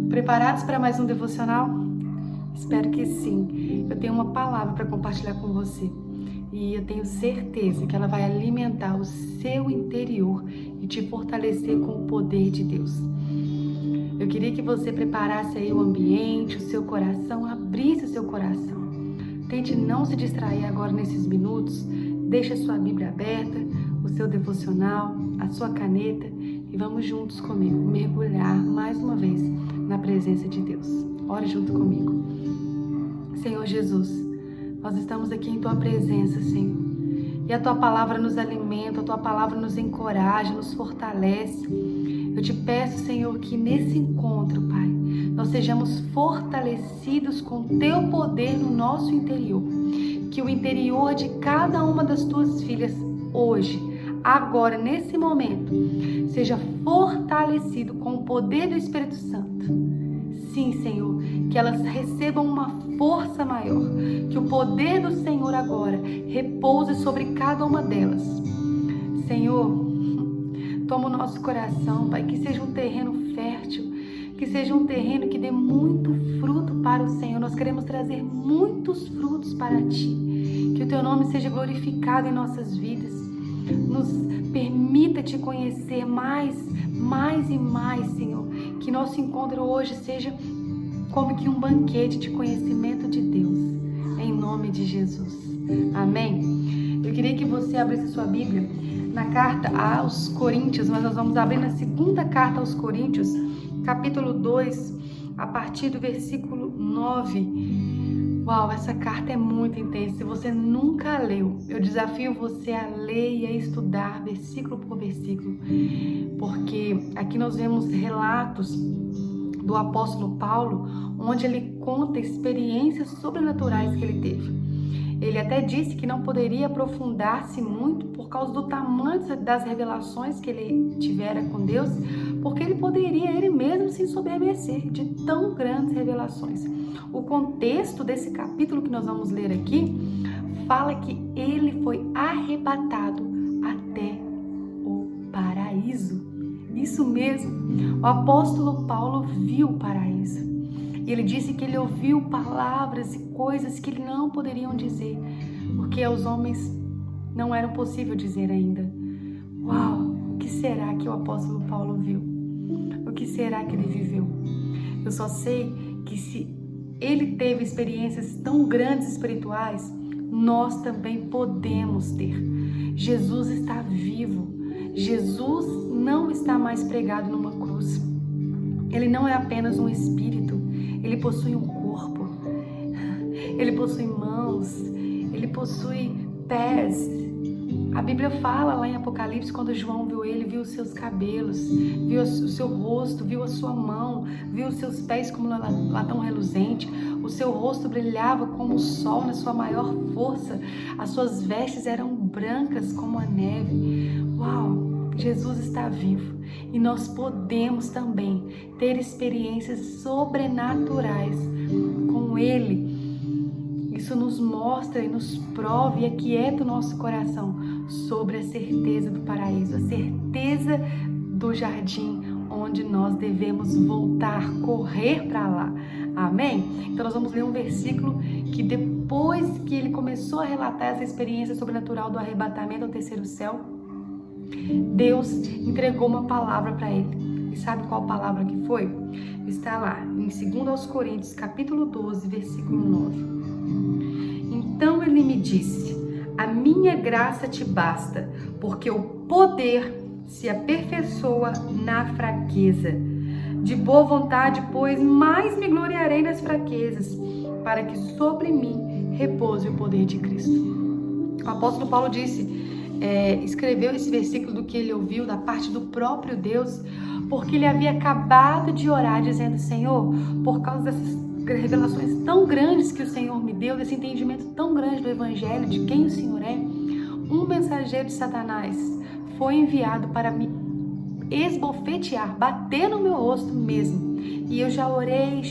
Preparados para mais um devocional? Espero que sim. Eu tenho uma palavra para compartilhar com você e eu tenho certeza que ela vai alimentar o seu interior e te fortalecer com o poder de Deus. Eu queria que você preparasse aí o ambiente, o seu coração, abrisse o seu coração. Tente não se distrair agora nesses minutos. Deixe a sua Bíblia aberta, o seu devocional, a sua caneta e vamos juntos comigo mergulhar mais uma vez na presença de Deus. Ore junto comigo. Senhor Jesus, nós estamos aqui em Tua presença, Senhor. E a Tua palavra nos alimenta, a Tua palavra nos encoraja, nos fortalece. Eu te peço, Senhor, que nesse encontro, Pai, nós sejamos fortalecidos com Teu poder no nosso interior. Que o interior de cada uma das Tuas filhas hoje, agora, nesse momento, seja fortalecido com o poder do Espírito Santo. Sim, Senhor, que elas recebam uma força maior, que o poder do Senhor agora repouse sobre cada uma delas. Senhor, toma o nosso coração, Pai, que seja um terreno fértil, que seja um terreno que dê muito fruto para o Senhor. Nós queremos trazer muitos frutos para Ti, que o Teu nome seja glorificado em nossas vidas. Nos permita Te conhecer mais e mais, Senhor. Que nosso encontro hoje seja como que um banquete de conhecimento de Deus, em nome de Jesus. Amém? Eu queria que você abrisse sua Bíblia na carta aos Coríntios, mas nós vamos abrir na segunda carta aos Coríntios, capítulo 2, a partir do versículo 9. Uau, essa carta é muito intensa. Se você nunca leu, eu desafio você a ler e a estudar versículo por versículo, porque aqui nós vemos relatos do apóstolo Paulo, onde ele conta experiências sobrenaturais que ele teve. Ele até disse que não poderia aprofundar-se muito por causa do tamanho das revelações que ele tivera com Deus, porque ele poderia ele mesmo se ensoberbecer de tão grandes revelações. O contexto desse capítulo que nós vamos ler aqui fala que ele foi arrebatado até o paraíso. Isso mesmo, o apóstolo Paulo viu o paraíso. E ele disse que ele ouviu palavras e coisas que ele não poderiam dizer, porque aos homens não era possível dizer ainda. Uau, o que será que o apóstolo Paulo viu? O que será que ele viveu? Eu só sei que se ele teve experiências tão grandes espirituais, nós também podemos ter. Jesus está vivo. Jesus não está mais pregado numa cruz. Ele não é apenas um espírito. Ele possui um corpo. Ele possui mãos. Ele possui pés. A Bíblia fala lá em Apocalipse, quando João viu ele, viu os seus cabelos, viu o seu rosto, viu a sua mão, viu os seus pés como latão reluzente, o seu rosto brilhava como o sol na sua maior força, as suas vestes eram brancas como a neve. Uau, Jesus está vivo e nós podemos também ter experiências sobrenaturais com Ele. Isso nos mostra e nos prova e aquieta o nosso coração sobre a certeza do paraíso, a certeza do jardim onde nós devemos voltar, correr para lá. Amém? Então nós vamos ler um versículo que depois que ele começou a relatar essa experiência sobrenatural do arrebatamento ao terceiro céu, Deus entregou uma palavra para ele. E sabe qual palavra que foi? Está lá em 2 Coríntios, capítulo 12, versículo 9. Então ele me disse: a minha graça te basta, porque o poder se aperfeiçoa na fraqueza. De boa vontade, pois, mais me gloriarei nas fraquezas, para que sobre mim repouse o poder de Cristo. O apóstolo Paulo escreveu esse versículo do que ele ouviu da parte do próprio Deus, porque ele havia acabado de orar dizendo: Senhor, por causa dessas revelações tão grandes que o Senhor me deu, desse entendimento tão grande do Evangelho, de quem o Senhor é, um mensageiro de Satanás foi enviado para me esbofetear, bater no meu rosto mesmo. E eu já orei,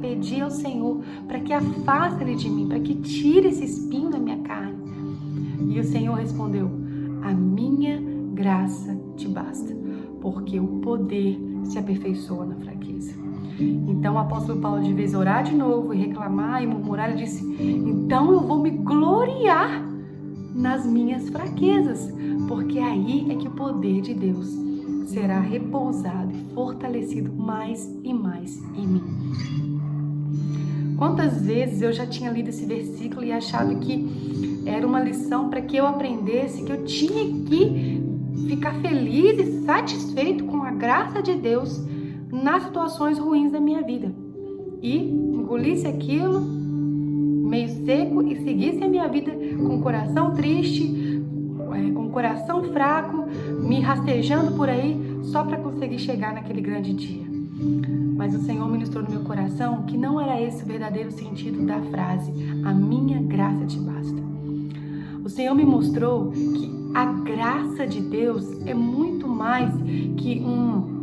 pedi ao Senhor para que afaste ele de mim, para que tire esse espinho da minha carne. E o Senhor respondeu: a minha graça te basta, porque o poder se aperfeiçoa na fraqueza. Então o apóstolo Paulo, de vez orar de novo e reclamar e murmurar, ele disse: então eu vou me gloriar nas minhas fraquezas, porque aí é que o poder de Deus será repousado e fortalecido mais e mais em mim. Quantas vezes eu já tinha lido esse versículo e achado que era uma lição para que eu aprendesse que eu tinha que ficar feliz e satisfeito com a graça de Deus nas situações ruins da minha vida. E engolisse aquilo meio seco e seguisse a minha vida com o coração triste, com o coração fraco, me rastejando por aí só para conseguir chegar naquele grande dia. Mas o Senhor ministrou no meu coração que não era esse o verdadeiro sentido da frase: a minha graça te basta. O Senhor me mostrou que a graça de Deus é muito mais que um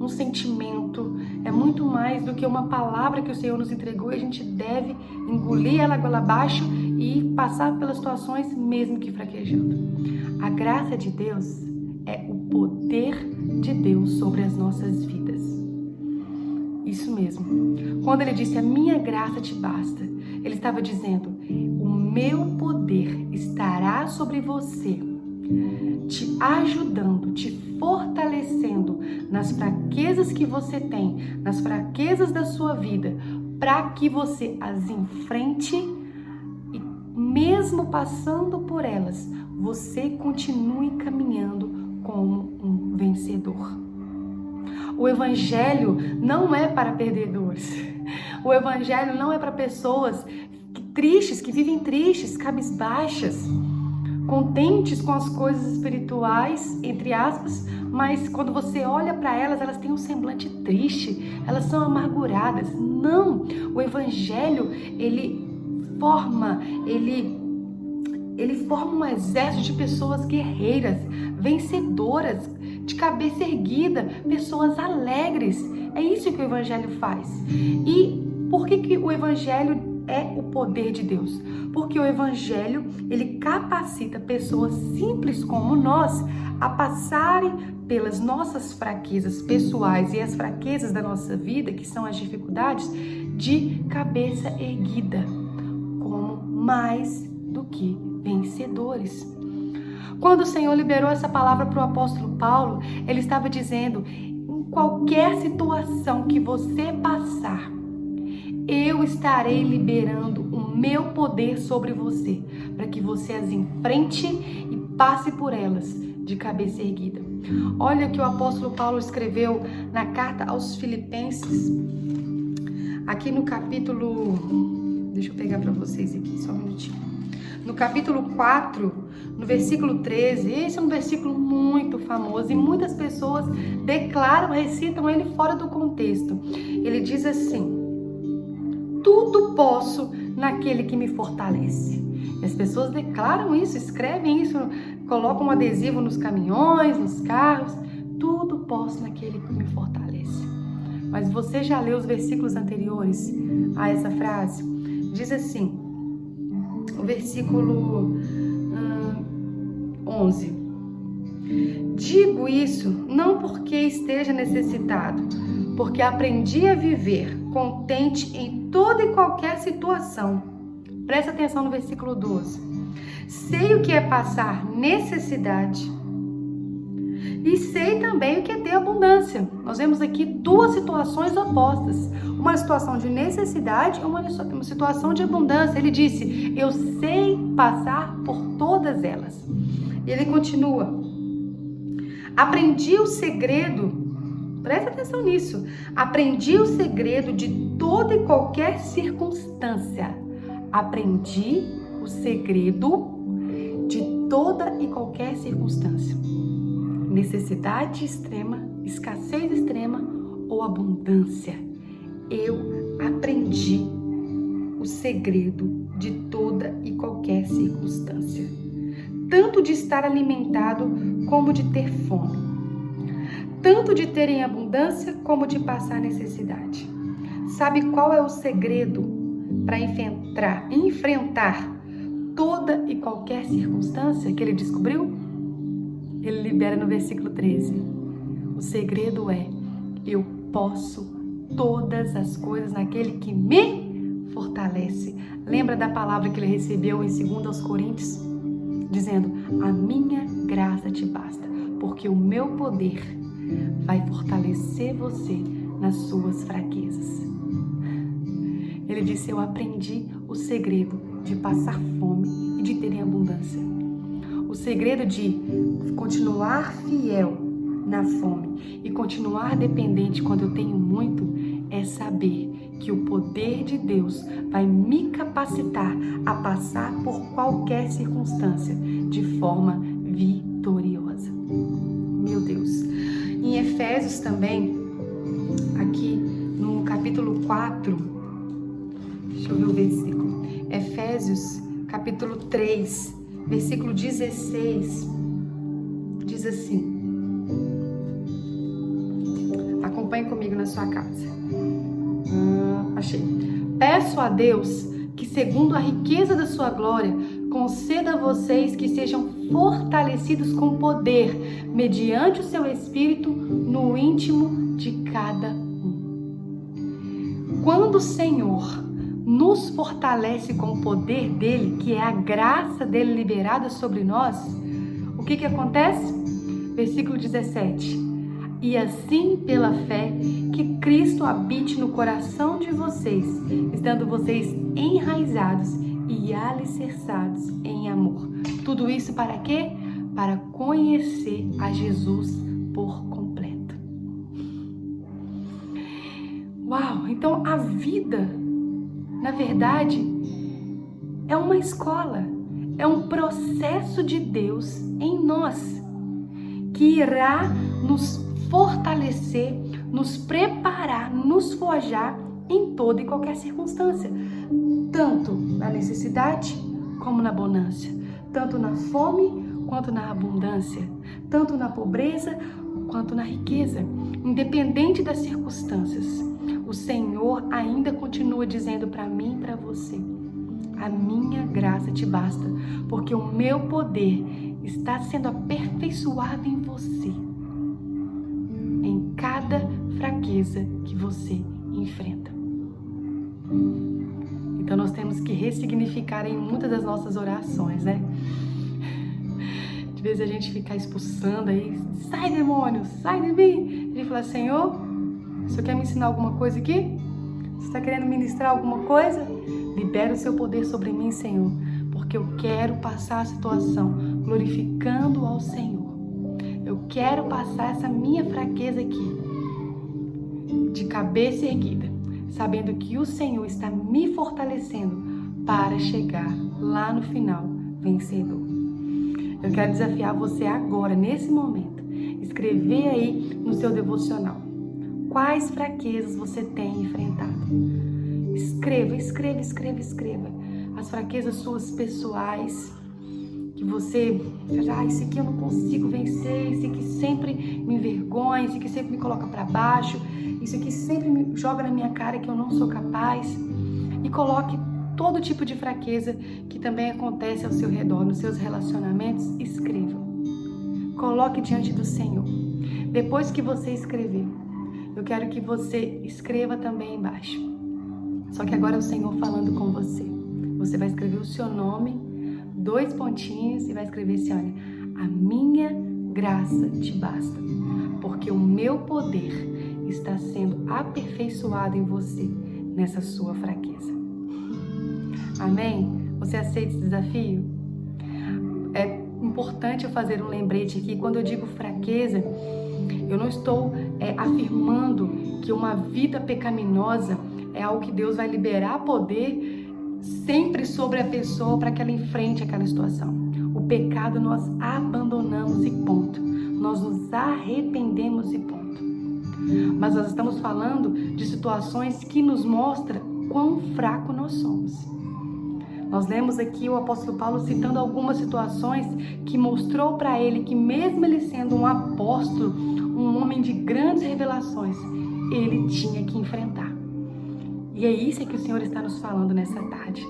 sentimento, é muito mais do que uma palavra que o Senhor nos entregou e a gente deve engolir ela goela abaixo e passar pelas situações mesmo que fraquejando. A graça de Deus é o poder de Deus sobre as nossas vidas. Isso mesmo. Quando ele disse: a minha graça te basta, ele estava dizendo: o meu poder estará sobre você, te ajudando, te fortalecendo nas fraquezas que você tem, nas fraquezas da sua vida, para que você as enfrente e, mesmo passando por elas, você continue caminhando como um vencedor. O Evangelho não é para perdedores. O Evangelho não é para pessoas tristes, que vivem tristes, cabisbaixas, contentes com as coisas espirituais, entre aspas, mas quando você olha para elas, elas têm um semblante triste, elas são amarguradas. Não! O Evangelho, ele forma um exército de pessoas guerreiras, vencedoras, de cabeça erguida, pessoas alegres. É isso que o Evangelho faz. E por que o Evangelho é o poder de Deus? Porque o Evangelho, ele capacita pessoas simples como nós a passarem pelas nossas fraquezas pessoais e as fraquezas da nossa vida, que são as dificuldades, de cabeça erguida, como mais do que vencedores. Quando o Senhor liberou essa palavra para o apóstolo Paulo, ele estava dizendo: em qualquer situação que você passar, eu estarei liberando o meu poder sobre você, para que você as enfrente e passe por elas de cabeça erguida. Olha o que o apóstolo Paulo escreveu na carta aos Filipenses, aqui no capítulo... Deixa eu pegar para vocês aqui, só um minutinho. No capítulo 4, no versículo 13, esse é um versículo muito famoso e muitas pessoas declaram, recitam ele fora do contexto. Ele diz assim: tudo posso naquele que me fortalece. E as pessoas declaram isso, escrevem isso, colocam um adesivo nos caminhões, nos carros. Tudo posso naquele que me fortalece. Mas você já leu os versículos anteriores a essa frase? Diz assim, o versículo 11. Digo isso não porque esteja necessitado, porque aprendi a viver contente em toda e qualquer situação. Presta atenção no versículo 12. Sei o que é passar necessidade e sei também o que é ter abundância. Nós vemos aqui duas situações opostas. Uma situação de necessidade e uma situação de abundância. Ele disse: eu sei passar por todas elas. E ele continua: aprendi o segredo, presta atenção nisso, aprendi o segredo de toda e qualquer circunstância. Aprendi o segredo de toda e qualquer circunstância. Necessidade extrema, escassez extrema ou abundância. Eu aprendi o segredo de toda e qualquer circunstância. Tanto de estar alimentado como de ter fome. Tanto de ter em abundância como de passar necessidade. Sabe qual é o segredo para enfrentar toda e qualquer circunstância que ele descobriu? Ele libera no versículo 13. O segredo é: eu posso todas as coisas naquele que me fortalece. Lembra da palavra que ele recebeu em 2 Coríntios? Dizendo, a minha graça te basta, porque o meu poder vai fortalecer você nas suas fraquezas. Ele disse, eu aprendi o segredo de passar fome e de ter em abundância. O segredo de continuar fiel na fome e continuar dependente quando eu tenho muito é saber que o poder de Deus vai me capacitar a passar por qualquer circunstância de forma vitoriosa. Meu Deus. Em Efésios também, aqui no capítulo 4, deixa eu ver o versículo. Efésios, capítulo 3, versículo 16, diz assim. Acompanhe comigo na sua casa. Achei. Peço a Deus que, segundo a riqueza da sua glória, conceda a vocês que sejam fortalecidos com poder, mediante o seu Espírito, no íntimo de cada um. Quando o Senhor nos fortalece com o poder dele, que é a graça dele liberada sobre nós, o que acontece? Versículo 17. E assim, pela fé, que Cristo habite no coração de vocês, estando vocês enraizados e alicerçados em amor. Tudo isso para quê? Para conhecer a Jesus por completo. Uau! Então a vida, na verdade, é uma escola, é um processo de Deus em nós, que irá nos fortalecer, nos preparar, nos forjar em toda e qualquer circunstância, tanto na necessidade como na bonança, tanto na fome quanto na abundância, tanto na pobreza quanto na riqueza, independente das circunstâncias. O Senhor ainda continua dizendo para mim e para você, a minha graça te basta, porque o meu poder está sendo aperfeiçoado em você, em cada fraqueza que você enfrenta. Então nós temos que ressignificar em muitas das nossas orações, né? De vez a gente ficar expulsando aí, sai demônio, sai de mim. Ele fala, Senhor, você quer me ensinar alguma coisa aqui? Você está querendo ministrar alguma coisa? Libera o seu poder sobre mim, Senhor, porque eu quero passar a situação glorificando ao Senhor. Eu quero passar essa minha fraqueza aqui, de cabeça erguida, sabendo que o Senhor está me fortalecendo para chegar lá no final vencedor. Eu quero desafiar você agora, nesse momento, escrever aí no seu devocional quais fraquezas você tem enfrentado. Escreva, escreva, escreva, escreva as fraquezas suas pessoais, que você, isso aqui eu não consigo vencer, isso aqui sempre me envergonha, isso aqui sempre me coloca para baixo, isso aqui sempre me joga na minha cara que eu não sou capaz. E coloque todo tipo de fraqueza que também acontece ao seu redor, nos seus relacionamentos, escreva. Coloque diante do Senhor. Depois que você escrever, eu quero que você escreva também embaixo. Só que agora é o Senhor falando com você. Você vai escrever o seu nome, 2 pontinhos, e vai escrever assim, olha, a minha graça te basta, porque o meu poder está sendo aperfeiçoado em você, nessa sua fraqueza. Amém? Você aceita esse desafio? É importante eu fazer um lembrete aqui, quando eu digo fraqueza, eu não estou afirmando que uma vida pecaminosa é algo que Deus vai liberar poder sempre sobre a pessoa para que ela enfrente aquela situação. O pecado nós abandonamos e ponto. Nós nos arrependemos e ponto. Mas nós estamos falando de situações que nos mostram quão fraco nós somos. Nós lemos aqui o apóstolo Paulo citando algumas situações que mostrou para ele que mesmo ele sendo um apóstolo, um homem de grandes revelações, ele tinha que enfrentar. E é isso que o Senhor está nos falando nessa tarde.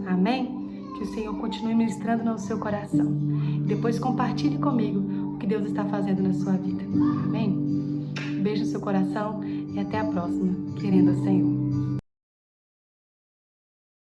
Amém? Que o Senhor continue ministrando no seu coração. Depois compartilhe comigo o que Deus está fazendo na sua vida. Amém? Um beijo no seu coração e até a próxima. querendo o Senhor.